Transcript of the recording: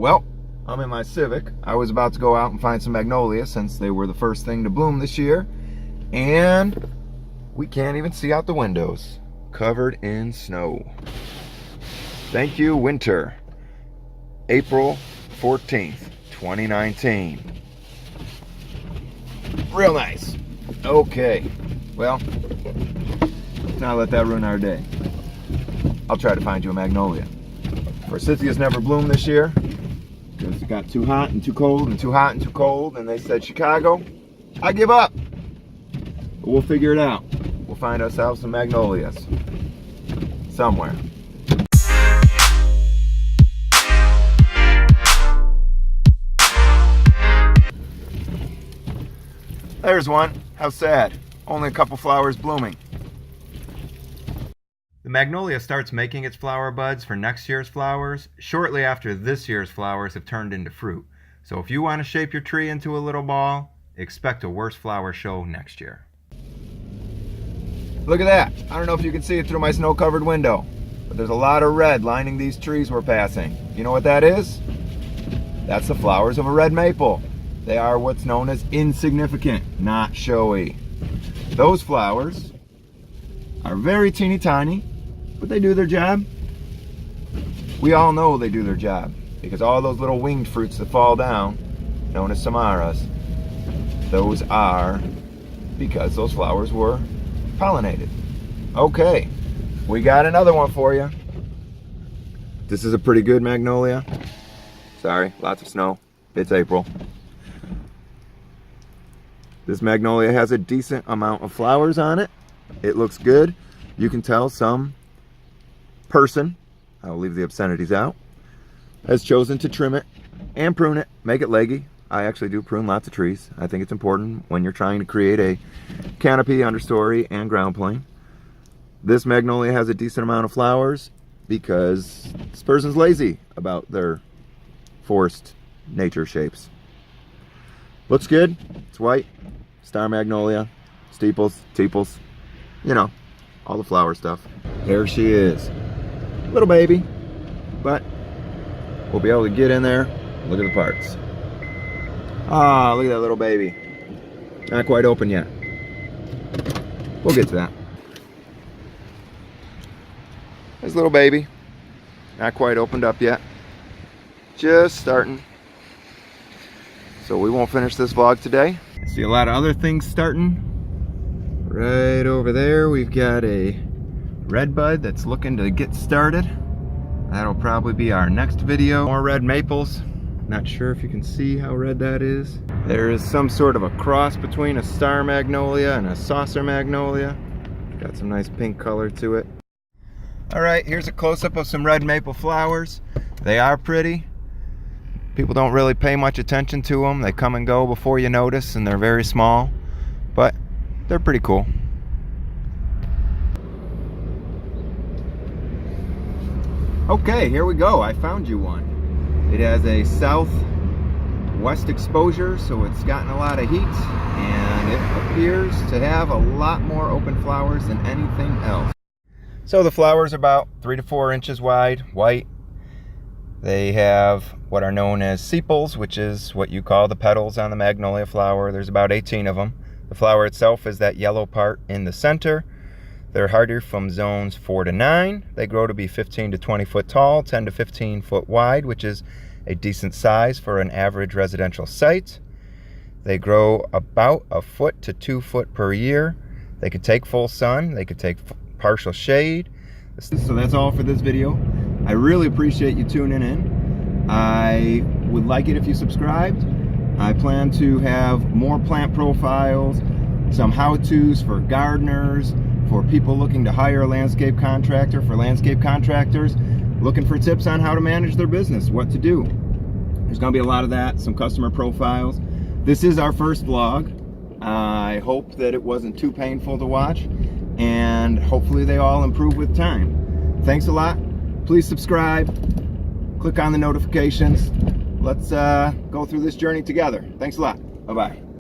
Well, I'm in my Civic. I was about to go out and find some magnolias since they were the first thing to bloom this year. And we can't even see out the windows. Covered in snow. Thank you, winter. April 14th, 2019. Real nice. Okay. Well, let's not let that ruin our day. I'll try to find you a magnolia. Forsythias never bloomed this year because it got too hot and too cold and too hot and too cold, and they said, Chicago, I give up. But we'll figure it out. We'll find ourselves some magnolias somewhere. There's one. How sad. Only a couple flowers blooming. The magnolia starts making its flower buds for next year's flowers shortly after this year's flowers have turned into fruit. So if you want to shape your tree into a little ball, expect a worse flower show next year. Look at that. I don't know if you can see it through my snow-covered window, but there's a lot of red lining these trees we're passing. You know what that is? That's the flowers of a red maple. They are what's known as insignificant, not showy. Those flowers are very teeny tiny, but they do their job. We all know they do their job because all those little winged fruits that fall down, known as samaras, those are because those flowers were pollinated. Okay, we got another one for you. This is a pretty good magnolia. Sorry, lots of snow. It's April. This magnolia has a decent amount of flowers on it. It looks good. You can tell some person, I'll leave the obscenities out, has chosen to trim it and prune it, make it leggy. I actually do prune lots of trees. I think it's important when you're trying to create a canopy, understory, and ground plane. This magnolia has a decent amount of flowers because this person's lazy about their forced nature shapes. Looks good. It's white. Star Magnolia, steeples, teeples, you know, all the flower stuff. There she is. Little baby, but we'll be able to get in there, look at the parts. Ah, look at that little baby. Not quite open yet. We'll get to that. There's little baby. Not quite opened up yet. Just starting. So we won't finish this vlog today. I see a lot of other things starting. Right over there we've got a red bud that's looking to get started. That'll probably be our next video. More red maples. Not sure if you can see how red that is. There is some sort of a cross between a star magnolia and a saucer magnolia. Got some nice pink color to it. Alright, here's a close-up of some red maple flowers. They are pretty. People don't really pay much attention to them. They come and go before you notice, and they're very small, but they're pretty cool. Okay, here we go. I found you one. It has a southwest exposure, so it's gotten a lot of heat, and it appears to have a lot more open flowers than anything else. So the flowers are about 3 to 4 inches wide, white. They have what are known as sepals, which is what you call the petals on the magnolia flower. There's about 18 of them. The flower itself is that yellow part in the center. They're hardy from zones 4 to 9. They grow to be 15 to 20 foot tall, 10 to 15 foot wide, which is a decent size for an average residential site. They grow about 1 foot to 2 foot per year. They could take full sun. They could take partial shade. So that's all for this video. I really appreciate you tuning in. I would like it if you subscribed. I plan to have more plant profiles, some how-tos for gardeners, for people looking to hire a landscape contractor, for landscape contractors looking for tips on how to manage their business, what to do. There's going to be a lot of that, some customer profiles. This is our first vlog. I hope that it wasn't too painful to watch, and hopefully they all improve with time. Thanks a lot. Please subscribe, click on the notifications. Let's go through this journey together. Thanks a lot. Bye-bye.